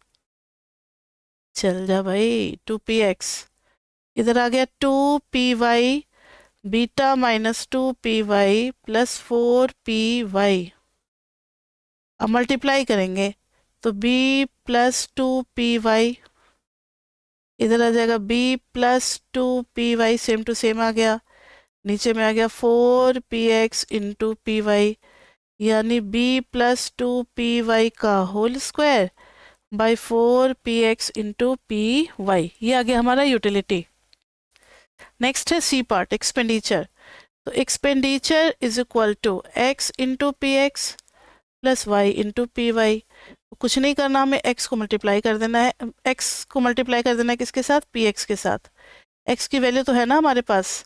चल जा भाई, टू पी एक्स, इधर आ गया two P Y beta minus two P Y plus four P Y. अब मल्टीप्लाई करेंगे तो b plus two P Y, इधर आ जाएगा b plus two P Y, same to same आ गया, नीचे में आ गया four P X into P Y, यानी b plus two P Y का whole square by four P X into P Y. ये आ गया हमारा यूटिलिटी। नेक्स्ट है सी पार्ट, एक्सपेंडिचर। तो expenditure is equal to X into P X plus Y into P Y. कुछ नहीं करना, हमें x को मल्टीप्लाई कर देना है, x को मल्टीप्लाई कर देना है किसके साथ, px के साथ। x की वैल्यू तो है ना हमारे पास,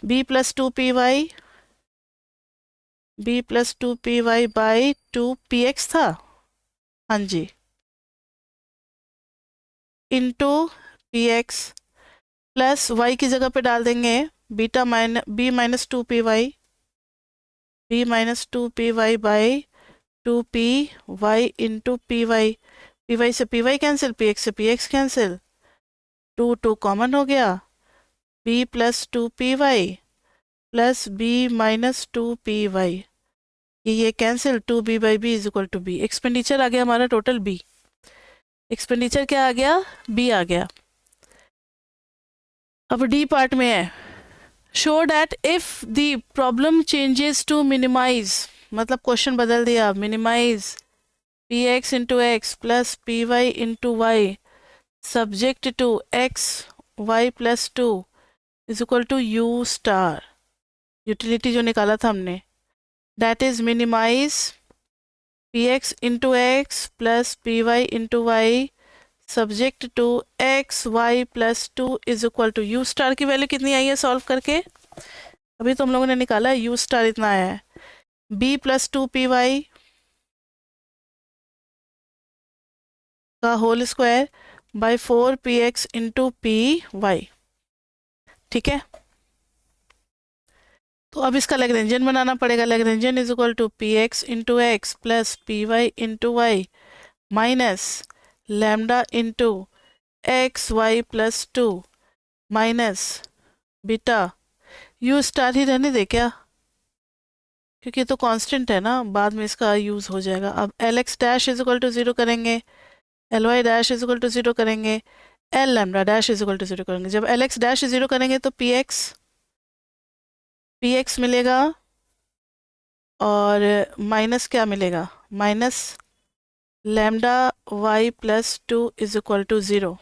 b plus two P Y, B plus two P Y by two P X था, हाँ जी, into P X plus Y की जगह पे डाल देंगे beta B minus two P Y, B minus two P Y by two P Y into P Y, P Y से P Y cancel, P X से P X cancel, two two common हो गया, B plus two P Y plus B minus two P Y, ये cancel, two B by B is equal to B. Expenditure आ गया हमारा total B, expenditure क्या आ गया, बी आ गया। अब डी पार्ट में है, show that if the problem changes to minimize, मतलब क्वेश्चन बदल दिया, minimize P X into X plus P Y into Y subject to X Y plus two is equal to U star, utility जो निकाला था हमने, that is minimize P X into X plus P Y into Y subject to X Y plus two is equal to U star की value कितनी आई है solve करके, अभी तो हम लोगों ने निकाला है, यू स्टार इतना आया है, B plus two P Y का whole square by four P X into P Y. ठीक है, तो अब इसका लैग्रेंजियन बनाना पड़ेगा, Lagrangian is equal to P X into X plus P Y into Y minus lambda into X Y plus two minus beta, U star ही रहने दे क्या, क्योंकि ये तो कांस्टेंट है ना, बाद में इसका यूज़ हो जाएगा। अब L X dash is equal to zero करेंगे, L Y dash is equal to zero करेंगे, L lambda dash is equal to zero करेंगे। जब एल एक्स डैश ज़ीरो करेंगे तो पी एक्स मिलेगा और माइनस क्या मिलेगा, minus lambda Y plus two is equal to zero,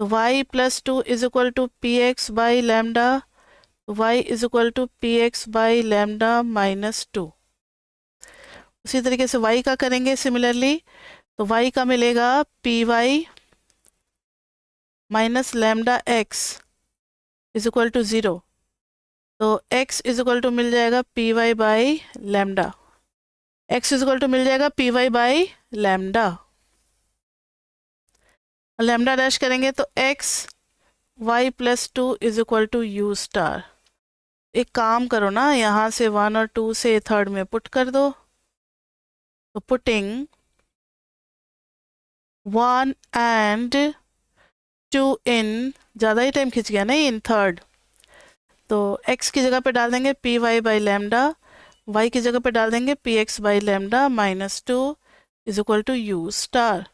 तो Y plus two is equal to P X by lambda, Y is equal to P X by lambda minus two. उसी तरीके से y का करेंगे similarly, तो y का मिलेगा P Y minus lambda X is equal to zero, तो x is equal to मिल जाएगा P Y by lambda, x is equal to मिल जाएगा P Y by lambda, lambda dash करेंगे तो x y plus two is equal to U star. एक काम करो ना, यहाँ से वन और टू से थर्ड में पुट कर दो, तो पुटिंग वन एंड टू इन, ज़्यादा ही टाइम खिंच गया नहीं, इन थर्ड, तो x की जगह पे डाल देंगे P Y by lambda, y की जगह पे डाल देंगे P X by lambda minus two is equal to U star.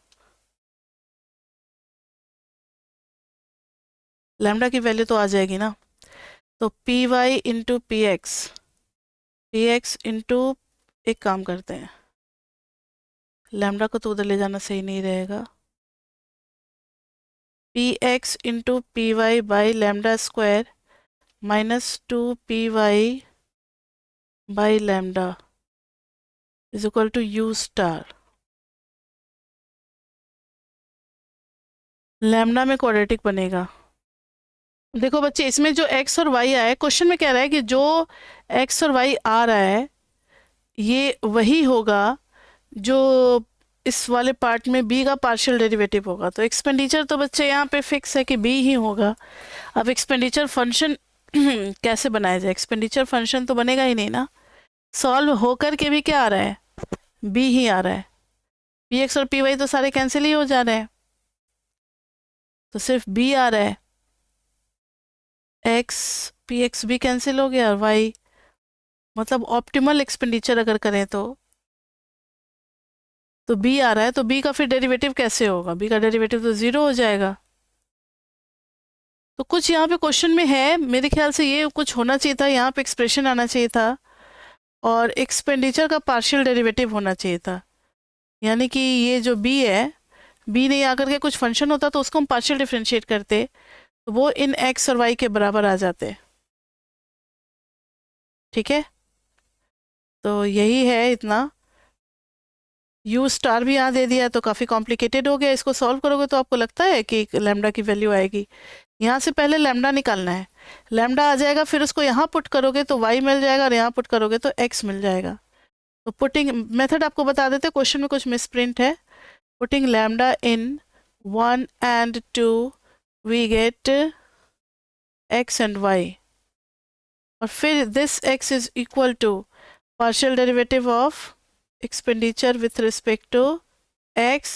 Lambda की वैल्यू तो आ जाएगी ना, तो P Y into P X into, एक काम करते हैं, लैम्डा को तो उधर ले जाना सही नहीं रहेगा, P X into P Y by lambda square -2py by lambda is equal to u star। Lambda में क्वाड्रेटिक बनेगा। देखो बच्चे, इसमें जो x और y आया है, क्वेश्चन में कह रहा है कि जो x और y आ रहा है ये वही होगा जो इस वाले पार्ट में b का पार्शियल डेरिवेटिव होगा। तो एक्सपेंडिचर तो बच्चे यहाँ पे फिक्स है कि b ही होगा। अब एक्सपेंडिचर फंक्शन कैसे बनाया जाए? एक्सपेंडिचर फंक्शन तो बनेगा ही नहीं ना, सॉल्व होकर के भी क्या आ रहा है? b ही आ रहा है। px और py तो सारे कैंसिल ही हो जा रहे हैं, तो सिर्फ b आ रहा है। x px भी कैंसिल हो गया और y, मतलब ऑप्टिमल एक्सपेंडिचर अगर करें तो b आ रहा है, तो b का फिर डेरिवेटिव कैसे होगा? b का डेरिवेटिव तो 0 हो जाएगा। तो कुछ यहाँ पे क्वेश्चन में है, मेरे ख्याल से ये कुछ होना चाहिए था, यहाँ पे एक्सप्रेशन आना चाहिए था और एक्सपेंडिचर का पार्शियल डेरिवेटिव होना चाहिए था। यानी कि ये जो b है, b नहीं आकर के कुछ फंक्शन होता तो उसको हम पार्शियल डिफरेंशिएट करते, तो वो इन x और y के बराबर आ जाते। ठीक है, तो यही है इतना। u स्टार भी यहाँ दे दिया तो काफ़ी कॉम्प्लिकेटेड हो गया। इसको सॉल्व करोगे तो आपको लगता है कि लैम्डा की वैल्यू आएगी। यहाँ से पहले लैम्डा निकालना है, लैम्डा आ जाएगा, फिर उसको यहाँ पुट करोगे तो y मिल जाएगा और यहाँ पुट करोगे तो x मिल जाएगा। तो पुटिंग मेथड आपको बता देते, क्वेश्चन में कुछ मिसप्रिंट है। Putting lambda in 1 and 2 we get x and y, और फिर this x is equal to partial derivative of expenditure with respect to x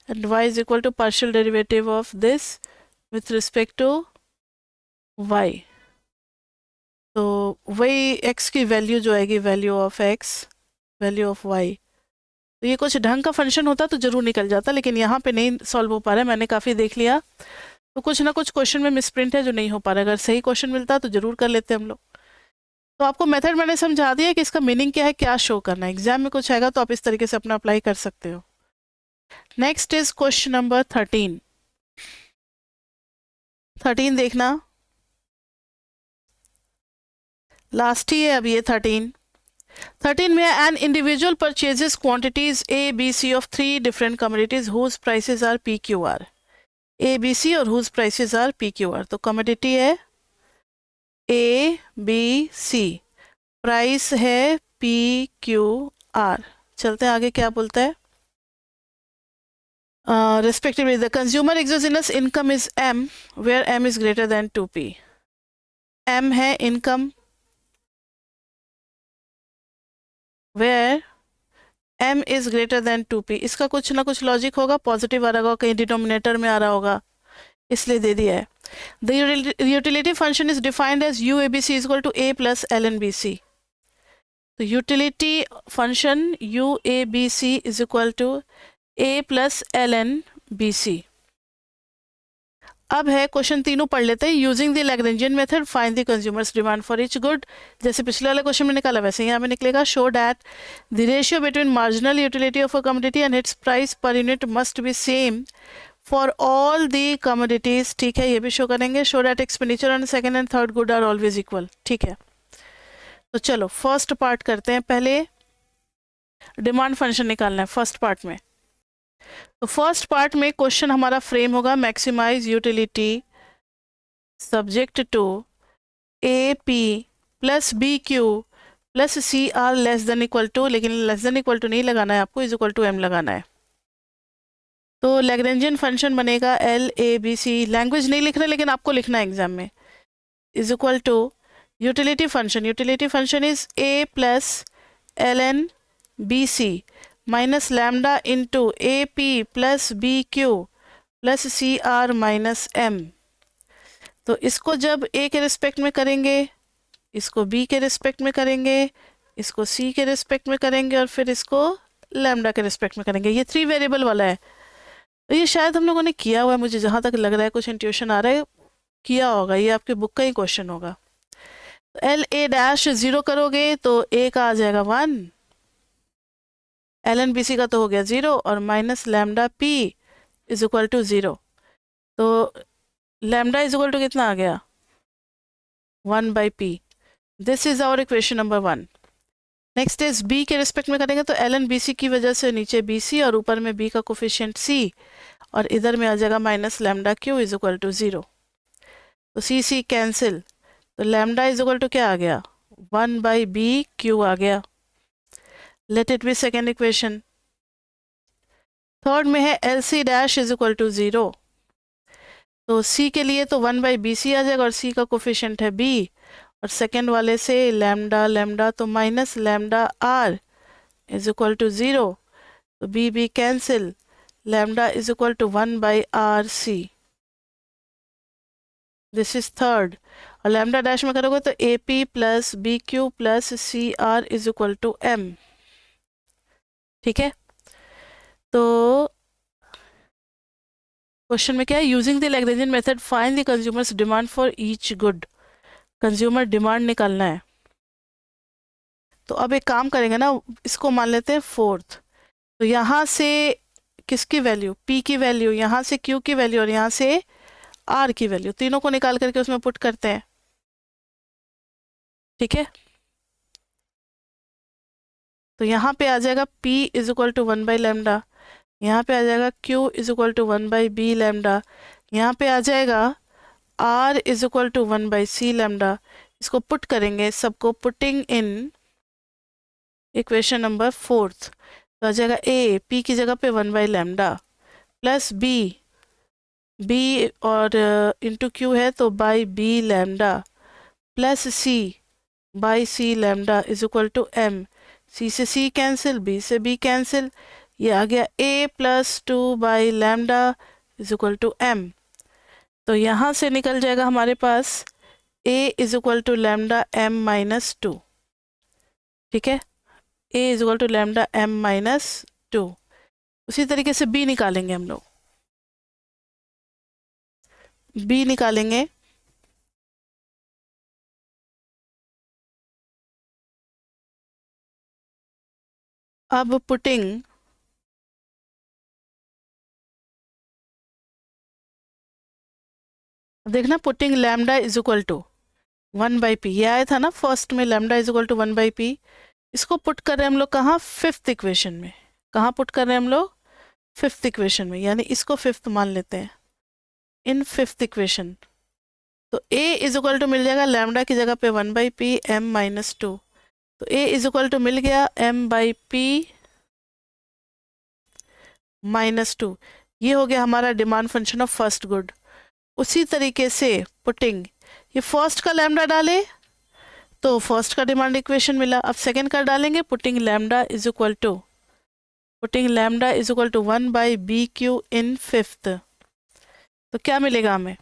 and y is equal to partial derivative of this with respect to y। तो वही x की value जो आएगी, value of x, value of y। तो ये कुछ ढंग का फंक्शन होता तो जरूर निकल जाता, लेकिन यहाँ पे नहीं सॉल्व हो पा रहा है। मैंने काफ़ी देख लिया, तो कुछ ना कुछ क्वेश्चन में मिसप्रिंट है जो नहीं हो पा रहा है। अगर सही क्वेश्चन मिलता तो जरूर कर लेते हम लोग। तो आपको मेथड मैंने समझा दिया कि इसका मीनिंग क्या है, क्या शो करना है। एग्जाम में कुछ आएगा तो आप इस तरीके से अपना अप्लाई कर सकते हो। Next is question number 13। 13 देखना, लास्ट ही है अब ये 13 में an individual purchases quantities A B C of 3 different commodities whose prices are P Q R. A B C और whose prices are P Q R. तो कमोडिटी है A B C, price है P Q R. चलते हैं आगे, क्या बोलता है? respectively the consumer exogenous income is m where m is greater than 2p। m है income where m is greater than 2p। इसका कुछ ना कुछ लॉजिक होगा, पॉजिटिव आ रहा होगा, कहीं डिनोमिनेटर में आ रहा होगा, इसलिए दे दिया है। The utility function is defined as uabc is equal to a plus lnbc। तो utility function uabc is equal to a plus lnbc। अब है क्वेश्चन, तीनों पढ़ लेते हैं। Using the Lagrangian method find the consumer's demand for each good. जैसे पिछले वाले क्वेश्चन में निकाला वैसे यहाँ में निकलेगा। Show that the ratio between marginal utility of a commodity and its price per unit must be same for all the commodities. ठीक है, ये भी शो करेंगे। Show that expenditure on second and third good are always equal. ठीक है, तो चलो first part करते हैं। पहले डिमांड फंक्शन निकालना है फर्स्ट पार्ट में। तो फर्स्ट पार्ट में क्वेश्चन हमारा फ्रेम होगा maximize utility subject to A P plus B Q plus C R less than equal to, लेकिन लेस देन इक्वल टू नहीं लगाना है आपको, इज इक्वल टू एम लगाना है। तो लैग्रेंजियन फंक्शन बनेगा L A B C, language नहीं लिख रहे लेकिन आपको लिखना है एग्जाम में, is equal to utility function is A plus L N B C minus lambda into A P plus B Q plus C R minus M. तो इसको जब ए के रिस्पेक्ट में करेंगे, इसको बी के रिस्पेक्ट में करेंगे, इसको सी के रिस्पेक्ट में करेंगे और फिर इसको लैम्डा के रिस्पेक्ट में करेंगे। ये 3 वेरिएबल वाला है, तो ये शायद हम लोगों ने किया हुआ है, मुझे जहाँ तक लग रहा है, कुछ इंट्यूशन आ रहा है, किया होगा। ये आपके बुक का ही क्वेश्चन होगा। तो एल ए डैश 0 करोगे तो ए का आ जाएगा 1, एल एन बी सी का तो हो गया 0 और minus lambda P is equal to 0। तो लैम्डा इज इक्वल टू कितना आ गया? 1 by p. This is our equation number 1. Next is b के रिस्पेक्ट में करेंगे तो ln bc की वजह से नीचे bc और ऊपर में b का कोफिशिएंट c और इधर में आ जाएगा minus lambda q is equal to 0. तो c कैंसिल, तो लैम्डा इज इक्वल टू क्या आ गया, 1 बाई बी क्यू आ गया. Let it be second equation. Third में है L C dash is equal to 0. तो c के लिए तो 1 बाई बी सी आ जाएगा और c का कोफिशिएंट है b और सेकेंड वाले से लैम्डा लैम्डा तो minus lambda R is equal to 0. तो B B cancel, lambda is equal to 1 by R C. This is third. और लैम्डा डैश में करोगे तो A P plus B Q plus C R is equal to M. ठीक है. तो question में क्या है, using the Lagrangian method find the consumer's demand for each good. Consumer demand निकालना है. तो अब एक काम करेंगे ना, इसको मान लेते हैं फोर्थ. तो यहाँ से किसकी वैल्यू, P की वैल्यू, यहाँ से Q की वैल्यू और यहाँ से R की वैल्यू, तीनों को निकाल करके उसमें पुट करते हैं. ठीक है. तो यहाँ पे आ जाएगा P is equal to 1 by lambda, यहाँ पे आ जाएगा Q is equal to 1 by B lambda, यहाँ पे आ जाएगा R is equal to 1 by C lambda. इसको पुट करेंगे सबको, putting in equation number fourth. तो आ जाएगा A P की जगह पे 1 बाई लैम्डा प्लस B और इंटू Q है तो by B lambda plus C by C lambda is equal to M. C से C कैंसिल, B से B कैंसिल, ये आ गया A plus 2 by lambda is equal to M. तो यहाँ से निकल जाएगा हमारे पास A is equal to lambda M minus 2. ठीक है. A is equal to lambda M minus 2. उसी तरीके से B निकालेंगे हम लोग. B निकालेंगे. अब पुटिंग देखना, putting lambda is equal to 1 by P, ये आया था ना फर्स्ट में, lambda is equal to 1 by P. इसको पुट कर रहे हैं हम लोग कहाँ, फिफ्थ इक्वेशन में. कहाँ पुट कर रहे हैं हम लोग, फिफ्थ इक्वेशन में, यानी इसको फिफ्थ मान लेते हैं इन फिफ्थ इक्वेशन. तो A इज इक्वल टू मिल जाएगा लैम्डा की जगह पे 1 बाई पी एम माइनस 2. तो A इज इक्वल टू मिल गया m बाई पी माइनस 2. ये हो गया हमारा demand function of first good. उसी तरीके से पुटिंग, ये फर्स्ट का लैम्डा डाले तो फर्स्ट का डिमांड इक्वेशन मिला. अब सेकेंड का डालेंगे, putting lambda is equal to 1 by B Q in fifth. तो क्या मिलेगा हमें,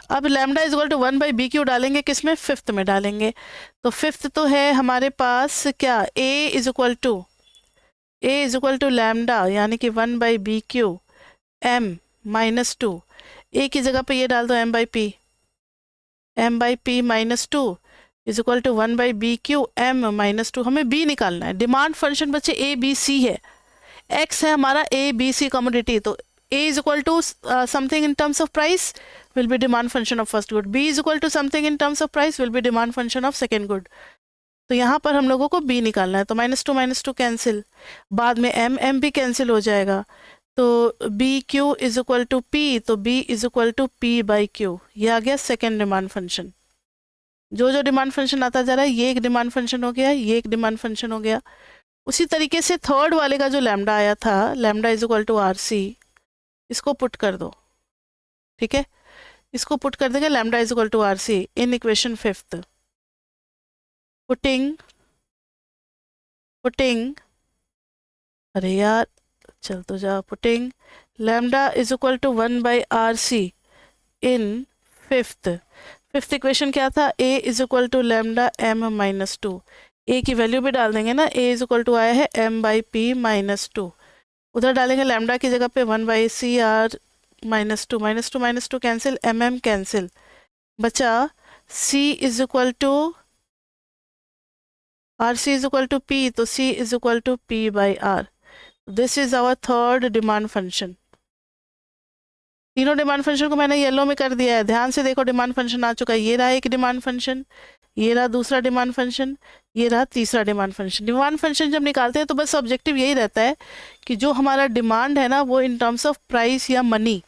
अब lambda is equal to 1 by B Q डालेंगे किसमें, फिफ्थ में डालेंगे. तो फिफ्थ तो है हमारे पास क्या, A is equal to lambda यानी कि 1 by B Q M minus 2. A की जगह पे ये डाल दो m by P minus 2 is equal to 1 by B Q M minus 2. हमें B निकालना है. डिमांड फंक्शन बच्चे A B C है, X है हमारा A B C कमोडिटी. तो A is equal to something in terms of price will be demand function of first good. B is equal to something in terms of price will be demand function of second good. तो यहाँ पर हम लोगों को B निकालना है. तो minus two cancel, बाद में M भी कैंसिल हो जाएगा. तो B Q is equal to P, तो B is equal to P by Q. ये आ गया सेकेंड डिमांड फंक्शन. जो जो डिमांड फंक्शन आता जा रहा है, ये एक डिमांड फंक्शन हो गया, ये एक डिमांड फंक्शन हो गया. उसी तरीके से थर्ड वाले का जो लैम्डा आया था, lambda is equal to R C, इसको पुट कर दो. ठीक है, इसको पुट कर देंगे lambda is equal to R C in equation fifth. Putting अरे यार चल तो जा, putting lambda is equal to 1 by R C in fifth equation क्या था, A is equal to lambda M minus 2. A की वैल्यू भी डाल देंगे ना, A इज इक्वल टू आया है M बाई पी माइनस 2. उधर डालेंगे लैम्डा की जगह पे 1 by C R minus 2 cancel, M cancel, बचा C is equal to R C is equal to P. तो C is equal to P by R. This is our third demand function. तीनों demand function को मैंने yellow में कर दिया है, ध्यान से देखो डिमांड फंक्शन आ चुका है। ये रहा एक डिमांड फंक्शन, ये रहा दूसरा डिमांड फंक्शन, ये रहा तीसरा डिमांड फंक्शन। डिमांड फंक्शन जब निकालते हैं तो बस ऑब्जेक्टिव यही रहता है कि जो हमारा डिमांड है ना वो इन टर्म्स ऑफ प्राइस या मनी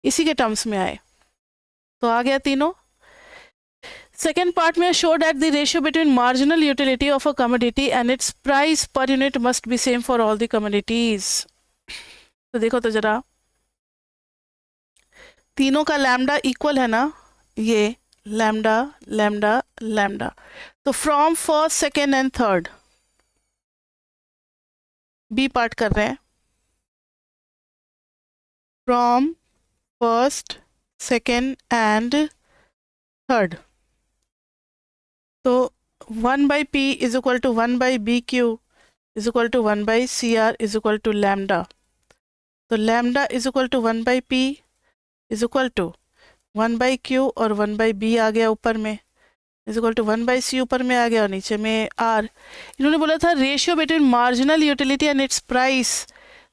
इसी के टर्म्स में आए। तो आ गया तीनों। सेकेंड पार्ट में show that the ratio between marginal utility of a commodity and its price per unit must be same for all the commodities. तो देखो तो जरा, तीनों का लैम्डा इक्वल है ना, ये लैम्डा लैम्डा लैम्डा। तो from first second and third, B part कर रहे हैं, from first second and third. तो 1/p is equal to 1/bq is equal to 1/cr is equal to lambda. तो lambda is equal to 1/p is equal to 1/q और 1/b आ गया ऊपर में, is equal to 1/c ऊपर में आ गया और नीचे में r। इन्होंने बोला था ratio between marginal utility and its price.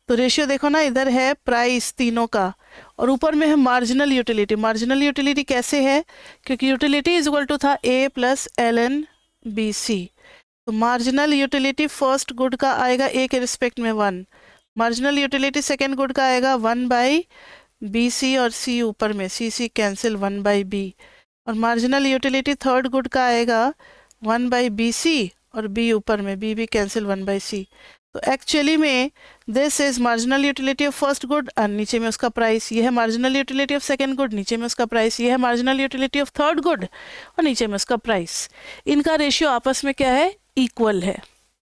तो रेशियो देखो ना, इधर है प्राइस तीनों का और ऊपर में है मार्जिनल यूटिलिटी। मार्जिनल यूटिलिटी कैसे है, क्योंकि यूटिलिटी इज इक्वल टू था a प्लस ln bc। तो मार्जिनल यूटिलिटी फर्स्ट गुड का आएगा a के रिस्पेक्ट में 1, मार्जिनल यूटिलिटी सेकेंड गुड का आएगा 1/bc और c ऊपर में, c कैंसिल 1/b, और मार्जिनल यूटिलिटी थर्ड गुड का आएगा 1/bc और b ऊपर में, b भी कैंसिल 1/c। तो एक्चुअली में this is marginal utility of first good और नीचे में उसका प्राइस, ये है marginal utility of second good, नीचे में उसका प्राइस, ये है marginal utility of third good और नीचे में उसका प्राइस। इनका रेशियो आपस में क्या है, इक्वल है।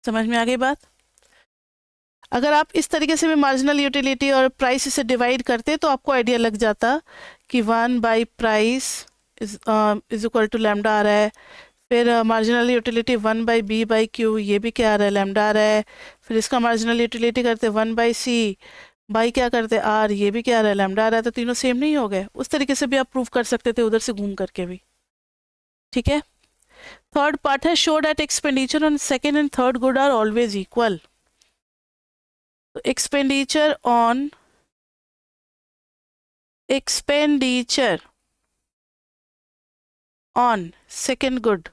समझ में आ गई बात। अगर आप इस तरीके से भी मार्जिनल यूटिलिटी और प्राइस से डिवाइड करते तो आपको आइडिया लग जाता कि 1/प्राइस इज इक्वल टू लैम्डा आ रहा है, फिर मार्जिनल यूटिलिटी 1/b/q, ये भी क्या आ रहा है, लैम्डा आ रहा है। फिर इसका मार्जिनल यूटिलिटी करते 1/c बाई क्या करते r, ये भी क्या आ रहा है, लैम्डा आ रहा है। तो तीनों सेम नहीं हो गए, उस तरीके से भी आप प्रूव कर सकते थे उधर से घूम करके भी। ठीक है। थर्ड पार्ट है show that expenditure on second and third good are always equal. Expenditure on second good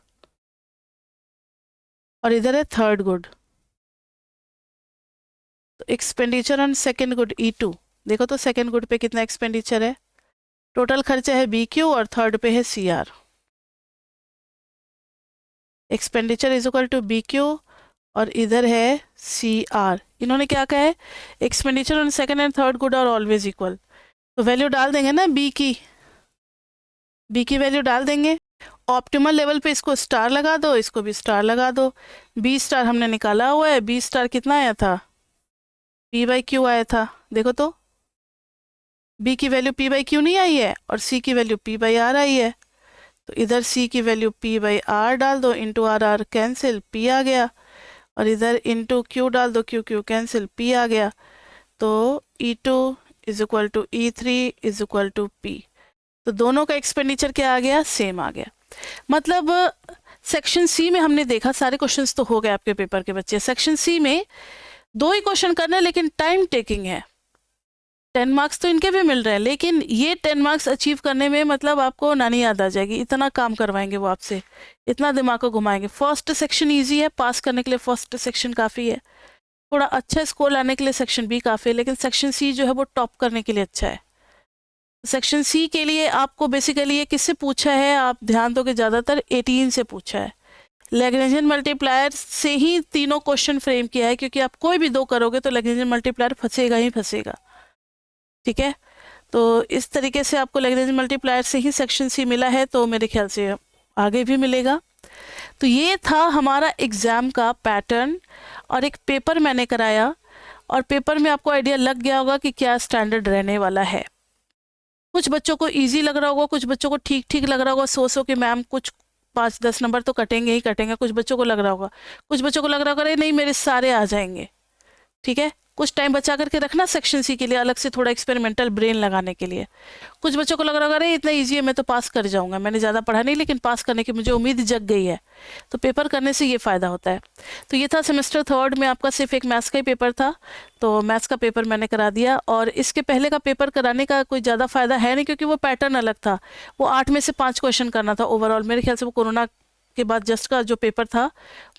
और इधर है थर्ड गुड। तो expenditure on second good E2, देखो तो सेकेंड गुड पे कितना एक्सपेंडिचर है, टोटल खर्चा है BQ और थर्ड पे है CR। Expenditure is equal to BQ और इधर है CR। इन्होंने क्या कहा है, expenditure on second and third good are always equal. तो वैल्यू डाल देंगे ना B की वैल्यू डाल देंगे। ऑप्टिमल लेवल पे इसको स्टार लगा दो, इसको भी स्टार लगा दो। B स्टार हमने निकाला हुआ है, B स्टार कितना आया था, P/Q आया था। देखो तो B की वैल्यू P/Q नहीं आई है और C की वैल्यू P/R आई है। तो इधर C की वैल्यू P/R डाल दो, इंटू R कैंसिल, P आ गया, और इधर इंटू Q डाल दो, Q कैंसिल, P आ गया। तो E2 is equal to E3 is equal to P। तो दोनों का एक्सपेंडिचर क्या आ गया, सेम आ गया। मतलब सेक्शन C में हमने देखा, सारे क्वेश्चंस तो हो गए आपके पेपर के बच्चे। सेक्शन C में 2 ही क्वेश्चन करना है लेकिन टाइम टेकिंग है। 10 मार्क्स तो इनके भी मिल रहे हैं, लेकिन ये 10 मार्क्स अचीव करने में मतलब आपको नानी याद आ जाएगी, इतना काम करवाएंगे वो आपसे, इतना दिमाग को घुमाएंगे। फर्स्ट सेक्शन इजी है, पास करने के लिए फर्स्ट सेक्शन काफ़ी है, थोड़ा अच्छा स्कोर लाने के लिए सेक्शन B काफ़ी है, लेकिन सेक्शन C जो है वो टॉप करने के लिए अच्छा है। सेक्शन C के लिए आपको बेसिकली ये किससे पूछा है, आप ध्यान दोगे ज़्यादातर 18 से पूछा है। लैग्रेंजियन मल्टीप्लायर से ही तीनों क्वेश्चन फ्रेम किया है, क्योंकि आप कोई भी 2 करोगे तो लैग्रेंजियन मल्टीप्लायर फंसेगा ही फंसेगा। ठीक है, तो इस तरीके से आपको लैग्रेंजियन मल्टीप्लायर से ही सेक्शन C मिला है, तो मेरे ख्याल से आगे भी मिलेगा। तो ये था हमारा एग्ज़ाम का पैटर्न, और एक पेपर मैंने कराया, और पेपर में आपको आइडिया लग गया होगा कि क्या स्टैंडर्ड रहने वाला है। कुछ बच्चों को इजी लग रहा होगा, कुछ बच्चों को ठीक ठीक लग रहा होगा, सो कि मैम कुछ 5-10 नंबर तो कटेंगे ही कटेंगे। कुछ बच्चों को लग रहा होगा, कुछ बच्चों को लग रहा होगा अरे नहीं मेरे सारे आ जाएंगे। ठीक है, कुछ टाइम बचा करके रखना सेक्शन सी के लिए अलग से, थोड़ा एक्सपेरिमेंटल ब्रेन लगाने के लिए। कुछ बच्चों को लग रहा होगा अरे इतना ईजी है, मैं तो पास कर जाऊंगा, मैंने ज़्यादा पढ़ा नहीं लेकिन पास करने की मुझे उम्मीद जग गई है। तो पेपर करने से ये फ़ायदा होता है। तो ये था सेमेस्टर थर्ड में आपका सिर्फ एक मैथ्स का ही पेपर था, तो मैथ्स का पेपर मैंने करा दिया। और इसके पहले का पेपर कराने का कोई ज़्यादा फ़ायदा है नहीं, क्योंकि वो पैटर्न अलग था। वो 8 में से 5 क्वेश्चन करना था ओवरऑल। मेरे ख्याल से वो कोरोना के बाद जस्ट का जो पेपर था,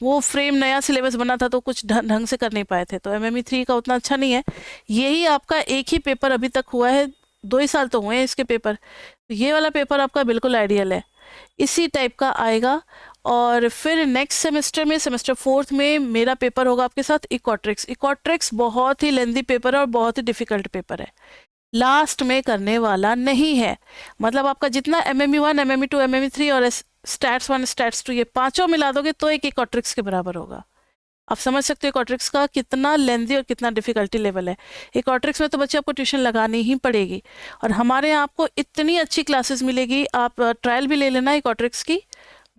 वो फ्रेम नया सिलेबस बना था, तो कुछ ढंग से कर नहीं पाए थे। तो MME 3 का उतना अच्छा नहीं है। यही आपका एक ही पेपर अभी तक हुआ है, 2 ही साल तो हुए हैं इसके पेपर। तो ये वाला पेपर आपका बिल्कुल आइडियल है, इसी टाइप का आएगा। और फिर नेक्स्ट सेमेस्टर में, सेमेस्टर फोर्थ में मेरा पेपर होगा आपके साथ इक्वाट्रिक्स। इक्वाट्रिक्स बहुत ही लेंदी पेपर है और बहुत ही डिफिकल्ट पेपर है, लास्ट में करने वाला नहीं है। मतलब आपका जितना MME 1, MME 2, MME 3 और स्टैट्स 1, स्टैट्स 2 ये पांचों मिला दोगे तो एक इक्वाट्रिक्स के बराबर होगा। आप समझ सकते हो इक्वाट्रिक्स का कितना लेंदी और कितना डिफिकल्टी लेवल है। इक्वाट्रिक्स में तो बच्चे आपको ट्यूशन लगानी ही पड़ेगी, और हमारे यहाँ आपको इतनी अच्छी क्लासेस मिलेगी। आप ट्रायल भी ले लेना इक्वाट्रिक्स की,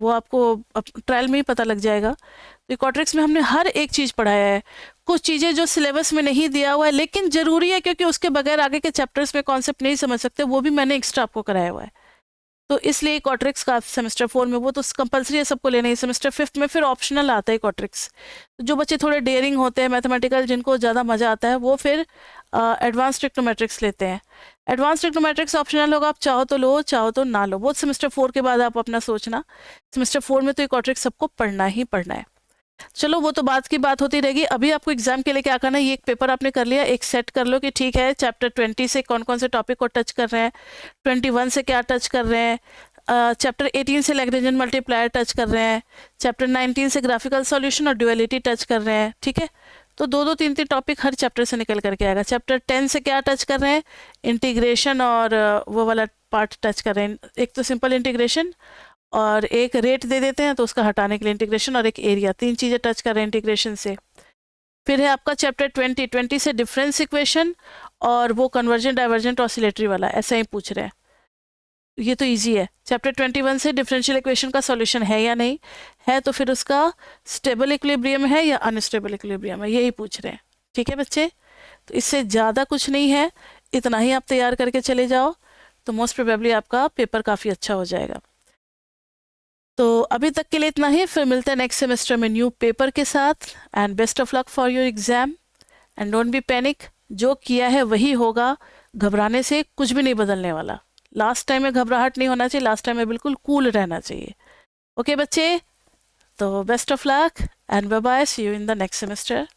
वो आपको ट्रायल में ही पता लग जाएगा। तो इक्वाट्रिक्स में हमने हर एक चीज़ पढ़ाया है। कुछ चीज़ें जो सिलेबस में नहीं दिया हुआ है लेकिन ज़रूरी है, क्योंकि उसके बगैर आगे के चैप्टर्स में कॉन्सेप्ट नहीं समझ सकते, वो भी मैंने एक्स्ट्रा आपको कराया हुआ है। तो इसलिए इक्वाट्रिक्स का सेमेस्टर 4 में वो तो कंपलसरी है सबको लेना ही। सेमेस्टर 5 में फिर ऑप्शनल आता है इक्वाट्रिक्स। तो जो बच्चे थोड़े डेयरिंग होते हैं मैथमेटिकल, जिनको ज़्यादा मज़ा आता है, वो फिर एडवांस ट्रिग्नोमेट्रिक्स लेते हैं। एडवांस ट्रिग्नोमेट्रिक्स ऑप्शनल होगा, आप चाहो तो लो चाहो तो ना लो, वो सेमेस्टर 4 के बाद आप अपना सोचना। सेमेस्टर 4 में तो इक्वाट्रिक्स सबको पढ़ना ही पढ़ना है। चलो वो तो बाद की बात होती रहेगी। अभी आपको एग्जाम के लिए क्या करना है, ये एक पेपर आपने कर लिया, एक सेट कर लो कि ठीक है चैप्टर 20 से कौन कौन से टॉपिक को टच कर रहे हैं, 21 से क्या टच कर रहे हैं, चैप्टर 18 से लैग्रेंजियन मल्टीप्लायर टच कर रहे हैं, चैप्टर 19 से ग्राफिकल सॉल्यूशन और ड्यूअलिटी टच कर रहे हैं। ठीक है, तो 2-2, 3-3 टॉपिक हर चैप्टर से निकल करके आएगा। चैप्टर 10 से क्या टच कर रहे हैं, इंटीग्रेशन और वो वाला पार्ट टच कर रहे हैं। एक तो सिंपल इंटीग्रेशन और एक रेट दे देते हैं तो उसका हटाने के लिए इंटीग्रेशन, और एक एरिया, 3 चीज़ें टच कर रहे हैं इंटीग्रेशन से। फिर है आपका चैप्टर 20 से डिफरेंस इक्वेशन और वो कन्वर्जेंट डाइवर्जेंट ऑसिलेटरी वाला, ऐसा ही पूछ रहे हैं। ये तो इजी है। चैप्टर 21 से डिफरेंशियल इक्वेशन का सॉल्यूशन है या नहीं है, तो फिर उसका स्टेबल इक्विलिब्रियम है या अनस्टेबल इक्विलिब्रियम है, यही पूछ रहे हैं। ठीक है बच्चे, तो इससे ज़्यादा कुछ नहीं है, इतना ही आप तैयार करके चले जाओ तो मोस्ट प्रोबेबली आपका पेपर काफ़ी अच्छा हो जाएगा। तो अभी तक के लिए इतना ही, फिर मिलते हैं नेक्स्ट सेमेस्टर में न्यू पेपर के साथ। And best of luck for your exam and don't be panic. जो किया है वही होगा, घबराने से कुछ भी नहीं बदलने वाला। लास्ट टाइम में घबराहट नहीं होना चाहिए, लास्ट टाइम में बिल्कुल कूल रहना चाहिए। ओके बच्चे, तो best of luck and bye bye, see you in the next semester.